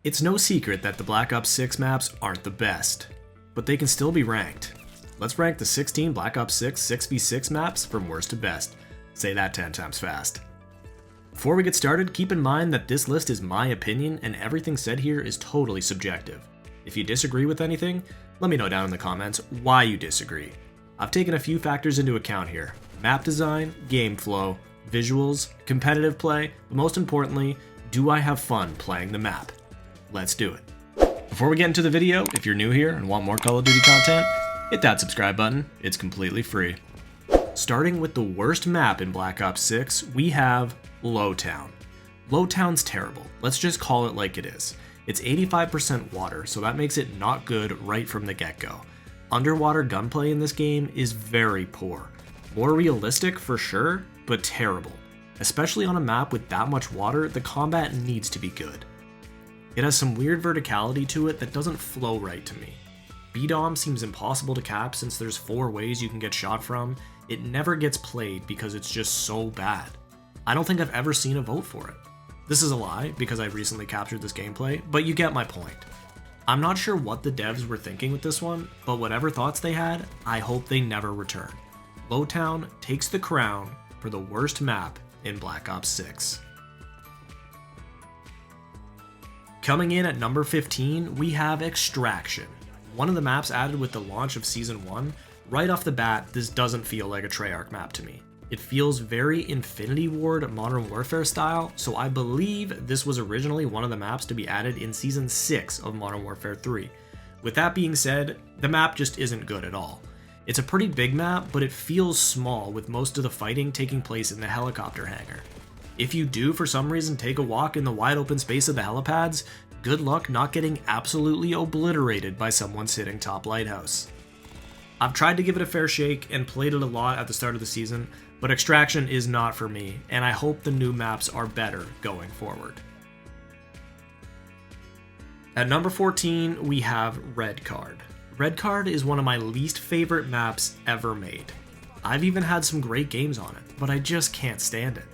It's no secret that the Black Ops 6 maps aren't the best, but they can still be ranked. Let's rank the 16 Black Ops 6 6v6 maps from worst to best. Say that 10 times fast. Before we get started, keep in mind that this list is my opinion and everything said here is totally subjective. If you disagree with anything, let me know down in the comments why you disagree. I've taken a few factors into account here: map design, game flow, visuals, competitive play, but most importantly, do I have fun playing the map? Let's do it. Before we get into the video, if you're new here and want more Call of Duty content, hit that subscribe button, it's completely free. Starting with the worst map in Black Ops 6, we have Lowtown. Lowtown's terrible, let's just call it like it is. It's 85% water, so that makes it not good right from the get-go. Underwater gunplay in this game is very poor. More realistic for sure, but terrible. Especially on a map with that much water, the combat needs to be good. It has some weird verticality to it that doesn't flow right to me. BDOM seems impossible to cap since there's 4 ways you can get shot from. It never gets played because it's just so bad. I don't think I've ever seen a vote for it. This is a lie because I recently captured this gameplay, but you get my point. I'm not sure what the devs were thinking with this one, but whatever thoughts they had, I hope they never return. Lowtown takes the crown for the worst map in Black Ops 6. Coming in at number 15, we have Extraction. One of the maps added with the launch of Season 1. Right off the bat, this doesn't feel like a Treyarch map to me. It feels very Infinity Ward Modern Warfare style, so I believe this was originally one of the maps to be added in Season 6 of Modern Warfare 3. With that being said, the map just isn't good at all. It's a pretty big map, but it feels small with most of the fighting taking place in the helicopter hangar. If you do for some reason take a walk in the wide open space of the helipads, good luck not getting absolutely obliterated by someone sitting top lighthouse. I've tried to give it a fair shake and played it a lot at the start of the season, but Extraction is not for me, and I hope the new maps are better going forward. At number 14, we have Red Card. Red Card is one of my least favorite maps ever made. I've even had some great games on it, but I just can't stand it.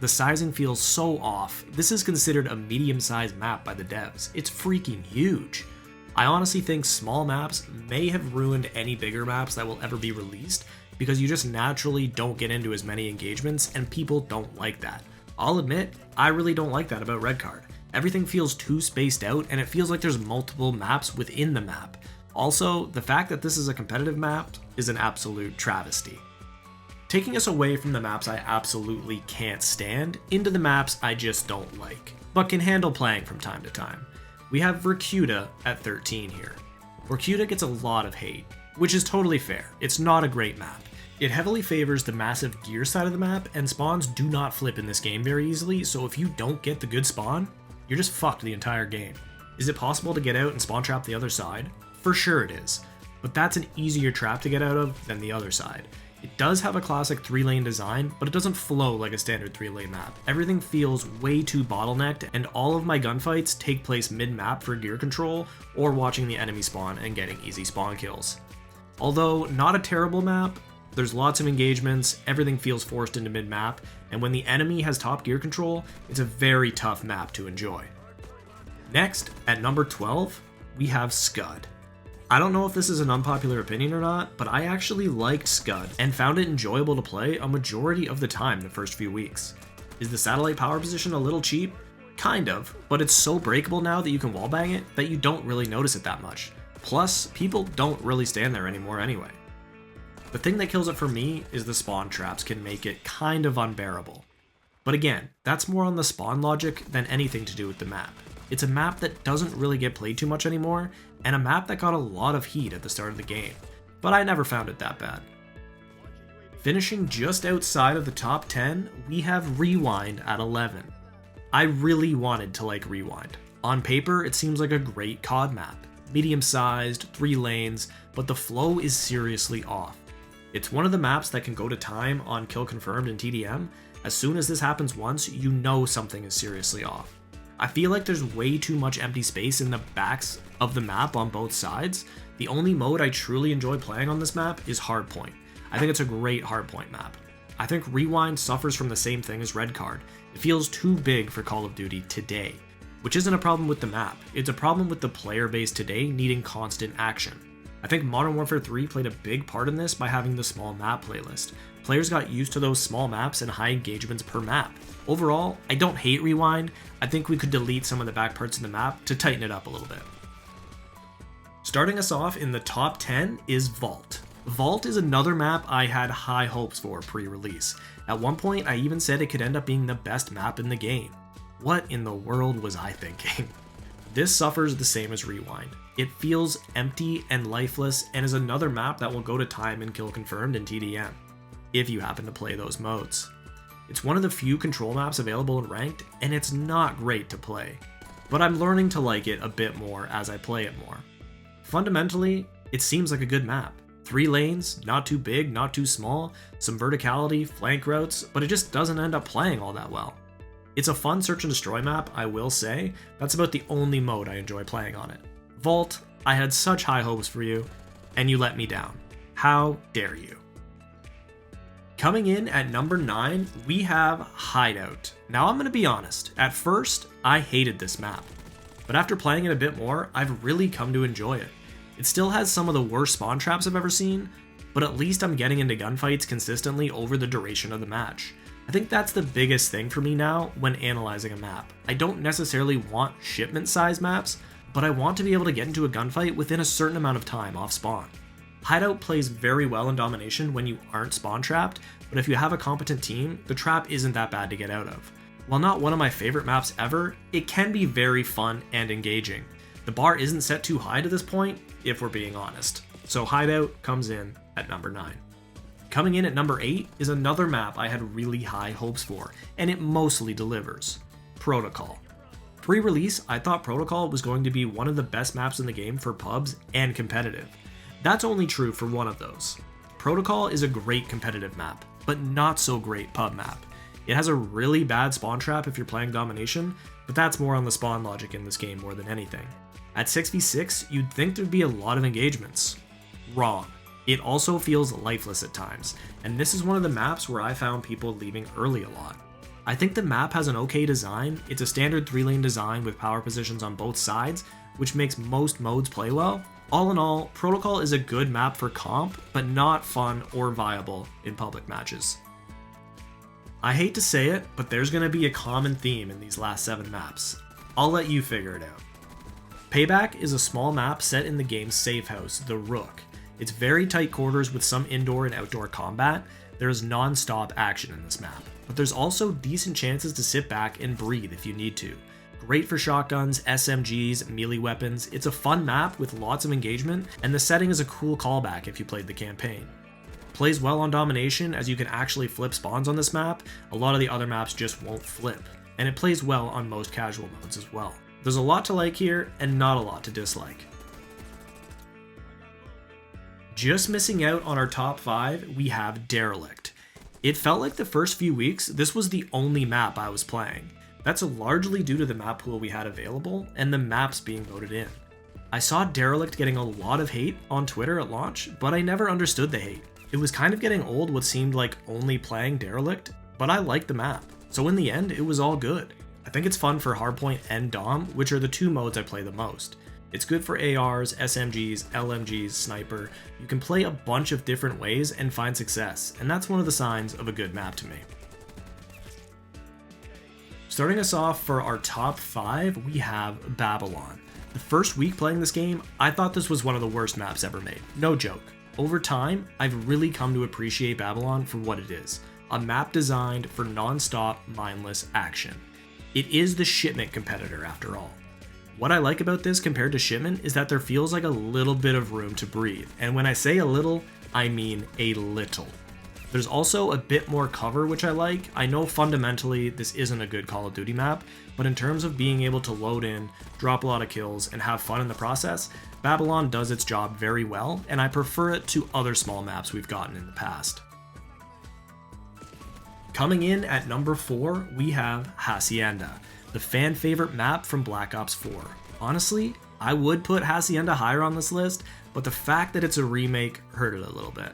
The sizing feels so off. This is considered a medium-sized map by the devs. It's freaking huge. I honestly think small maps may have ruined any bigger maps that will ever be released because you just naturally don't get into as many engagements and people don't like that. I'll admit, I really don't like that about Red Card. Everything feels too spaced out and it feels like there's multiple maps within the map. Also, the fact that this is a competitive map is an absolute travesty. Taking us away from the maps I absolutely can't stand, into the maps I just don't like, but can handle playing from time to time. We have Vorkuta at 13 here. Vorkuta gets a lot of hate, which is totally fair. It's not a great map. It heavily favors the massive gear side of the map, and spawns do not flip in this game very easily, so if you don't get the good spawn, you're just fucked the entire game. Is it possible to get out and spawn trap the other side? For sure it is, but that's an easier trap to get out of than the other side. It does have a classic 3-lane design, but it doesn't flow like a standard 3-lane map. Everything feels way too bottlenecked, and all of my gunfights take place mid-map for gear control, or watching the enemy spawn and getting easy spawn kills. Although not a terrible map, there's lots of engagements, everything feels forced into mid-map, and when the enemy has top gear control, it's a very tough map to enjoy. Next, at number 12, we have Scud. I don't know if this is an unpopular opinion or not, but I actually liked Scud and found it enjoyable to play a majority of the time the first few weeks. Is the satellite power position a little cheap? Kind of, but it's so breakable now that you can wallbang it that you don't really notice it that much. Plus, people don't really stand there anymore anyway. The thing that kills it for me is the spawn traps can make it kind of unbearable. But again, that's more on the spawn logic than anything to do with the map. It's a map that doesn't really get played too much anymore, and a map that got a lot of heat at the start of the game, but I never found it that bad. Finishing just outside of the top 10, we have Rewind at 11. I really wanted to like Rewind. On paper, it seems like a great COD map. Medium-sized, 3 lanes, but the flow is seriously off. It's one of the maps that can go to time on kill confirmed in TDM. As soon as this happens once, you know something is seriously off. I feel like there's way too much empty space in the backs of the map on both sides. The only mode I truly enjoy playing on this map is Hardpoint. I think it's a great Hardpoint map. I think Rewind suffers from the same thing as Red Card. It feels too big for Call of Duty today. which isn't a problem with the map, it's a problem with the player base today needing constant action. I think Modern Warfare 3 played a big part in this by having the small map playlist. Players got used to those small maps and high engagements per map. Overall, I don't hate Rewind. I think we could delete some of the back parts of the map to tighten it up a little bit. Starting us off in the top 10 is Vault. Vault is another map I had high hopes for pre-release. At one point, I even said it could end up being the best map in the game. What in the world was I thinking? This suffers the same as Rewind. It feels empty and lifeless and is another map that will go to time and kill confirmed in TDM, if you happen to play those modes. It's one of the few control maps available in ranked, and it's not great to play, but I'm learning to like it a bit more as I play it more. Fundamentally, it seems like a good map. 3 lanes, not too big, not too small, some verticality, flank routes, but it just doesn't end up playing all that well. It's a fun search and destroy map, I will say. That's about the only mode I enjoy playing on it. Vault, I had such high hopes for you, and you let me down. How dare you? Coming in at number 9, we have Hideout. Now I'm going to be honest, at first, I hated this map. But after playing it a bit more, I've really come to enjoy it. It still has some of the worst spawn traps I've ever seen, but at least I'm getting into gunfights consistently over the duration of the match. I think that's the biggest thing for me now when analyzing a map. I don't necessarily want shipment size maps, but I want to be able to get into a gunfight within a certain amount of time off spawn. Hideout plays very well in domination when you aren't spawn trapped, but if you have a competent team, the trap isn't that bad to get out of. While not one of my favorite maps ever, it can be very fun and engaging. The bar isn't set too high to this point, if we're being honest. So Hideout comes in at number 9. Coming in at number 8 is another map I had really high hopes for, and it mostly delivers. Protocol. Pre-release, I thought Protocol was going to be one of the best maps in the game for pubs and competitive. That's only true for one of those. Protocol is a great competitive map, but not so great pub map. It has a really bad spawn trap if you're playing domination, but that's more on the spawn logic in this game more than anything. At 6v6, you'd think there'd be a lot of engagements. Wrong. It also feels lifeless at times, and this is one of the maps where I found people leaving early a lot. I think the map has an okay design. It's a standard 3-lane design with power positions on both sides, which makes most modes play well. All in all, Protocol is a good map for comp, but not fun or viable in public matches. I hate to say it, but there's going to be a common theme in these last 7 maps. I'll let you figure it out. Payback is a small map set in the game's safe house, the Rook. It's very tight quarters with some indoor and outdoor combat. There is non-stop action in this map, but there's also decent chances to sit back and breathe if you need to. Great for shotguns, SMGs, melee weapons. It's a fun map with lots of engagement, and the setting is a cool callback if you played the campaign. Plays well on domination as you can actually flip spawns on this map. A lot of the other maps just won't flip, and it plays well on most casual modes as well. There's a lot to like here and not a lot to dislike. Just missing out on our top 5, we have Derelict. It felt like the first few weeks, this was the only map I was playing. That's largely due to the map pool we had available and the maps being voted in. I saw Derelict getting a lot of hate on Twitter at launch, but I never understood the hate. It was kind of getting old what seemed like only playing Derelict, but I liked the map. So in the end, it was all good. I think it's fun for Hardpoint and Dom, which are the 2 modes I play the most. It's good for ARs, SMGs, LMGs, Sniper. You can play a bunch of different ways and find success, and that's one of the signs of a good map to me. Starting us off for our top 5, we have Babylon. The first week playing this game, I thought this was one of the worst maps ever made. No joke. Over time, I've really come to appreciate Babylon for what it is. A map designed for non-stop, mindless action. It is the Shipment competitor after all. What I like about this compared to Shipment is that there feels like a little bit of room to breathe, and when I say a little, I mean a little. There's also a bit more cover, which I like. I know fundamentally this isn't a good Call of Duty map, but in terms of being able to load in, drop a lot of kills, and have fun in the process, Babylon does its job very well, and I prefer it to other small maps we've gotten in the past. Coming in at number 4, we have Hacienda, the fan favorite map from Black Ops 4. Honestly, I would put Hacienda higher on this list, but the fact that it's a remake hurt it a little bit.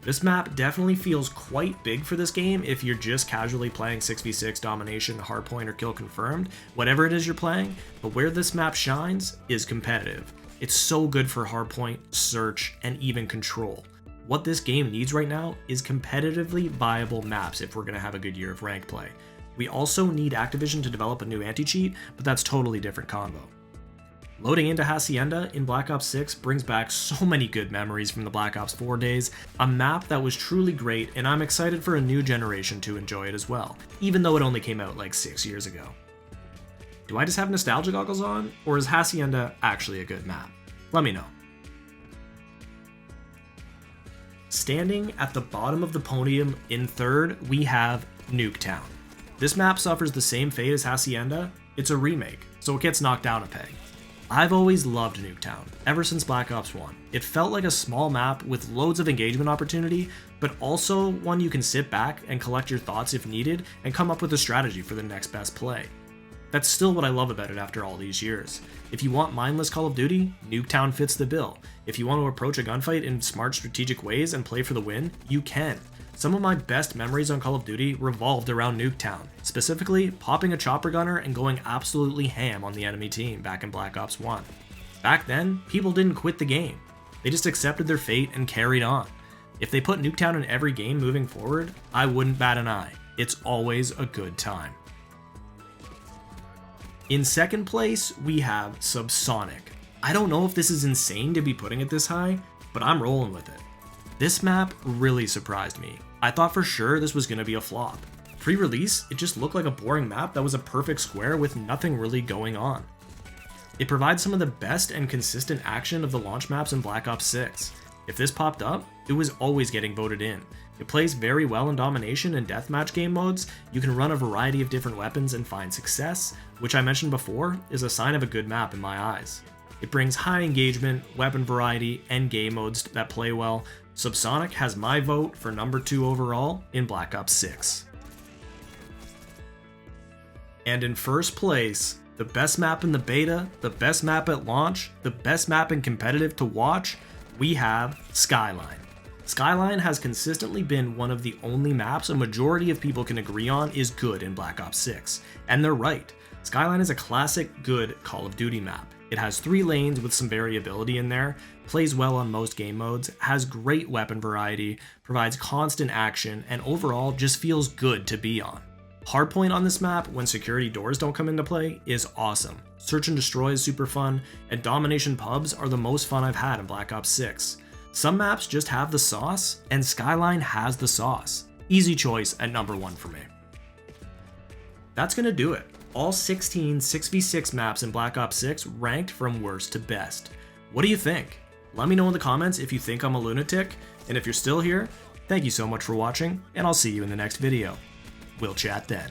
This map definitely feels quite big for this game if you're just casually playing 6v6 domination, hardpoint, or kill confirmed, whatever it is you're playing, but where this map shines is competitive. It's so good for hardpoint, search, and even control. What this game needs right now is competitively viable maps if we're going to have a good year of rank play. We also need Activision to develop a new anti-cheat, but that's totally different convo. Loading into Hacienda in Black Ops 6 brings back so many good memories from the Black Ops 4 days, a map that was truly great, and I'm excited for a new generation to enjoy it as well, even though it only came out like 6 years ago. Do I just have nostalgia goggles on, or is Hacienda actually a good map? Let me know. Standing at the bottom of the podium in third, we have Nuketown. This map suffers the same fate as Hacienda. It's a remake, so it gets knocked down a peg. I've always loved Nuketown, ever since Black Ops 1. It felt like a small map with loads of engagement opportunity, but also one you can sit back and collect your thoughts if needed and come up with a strategy for the next best play. That's still what I love about it after all these years. If you want mindless Call of Duty, Nuketown fits the bill. If you want to approach a gunfight in smart strategic ways and play for the win, you can. Some of my best memories on Call of Duty revolved around Nuketown, specifically popping a chopper gunner and going absolutely ham on the enemy team back in Black Ops 1. Back then, people didn't quit the game. They just accepted their fate and carried on. If they put Nuketown in every game moving forward, I wouldn't bat an eye. It's always a good time. In second place, we have Subsonic. I don't know if this is insane to be putting it this high, but I'm rolling with it. This map really surprised me. I thought for sure this was going to be a flop. Pre-release, it just looked like a boring map that was a perfect square with nothing really going on. It provides some of the best and consistent action of the launch maps in Black Ops 6. If this popped up, it was always getting voted in. It plays very well in domination and deathmatch game modes. You can run a variety of different weapons and find success, which I mentioned before is a sign of a good map in my eyes. It brings high engagement, weapon variety, and game modes that play well. Subsonic has my vote for number 2 overall in Black Ops 6. And in first place, the best map in the beta, the best map at launch, the best map in competitive to watch, we have Skyline. Skyline has consistently been one of the only maps a majority of people can agree on is good in Black Ops 6. And they're right. Skyline is a classic good Call of Duty map. It has 3 lanes with some variability in there, plays well on most game modes, has great weapon variety, provides constant action, and overall just feels good to be on. Hardpoint on this map, when security doors don't come into play, is awesome. Search and Destroy is super fun, and domination pubs are the most fun I've had in Black Ops 6. Some maps just have the sauce, and Skyline has the sauce. Easy choice at number 1 for me. That's gonna do it. All 16 6v6 maps in Black Ops 6 ranked from worst to best. What do you think? Let me know in the comments if you think I'm a lunatic, and if you're still here, thank you so much for watching, and I'll see you in the next video. We'll chat then.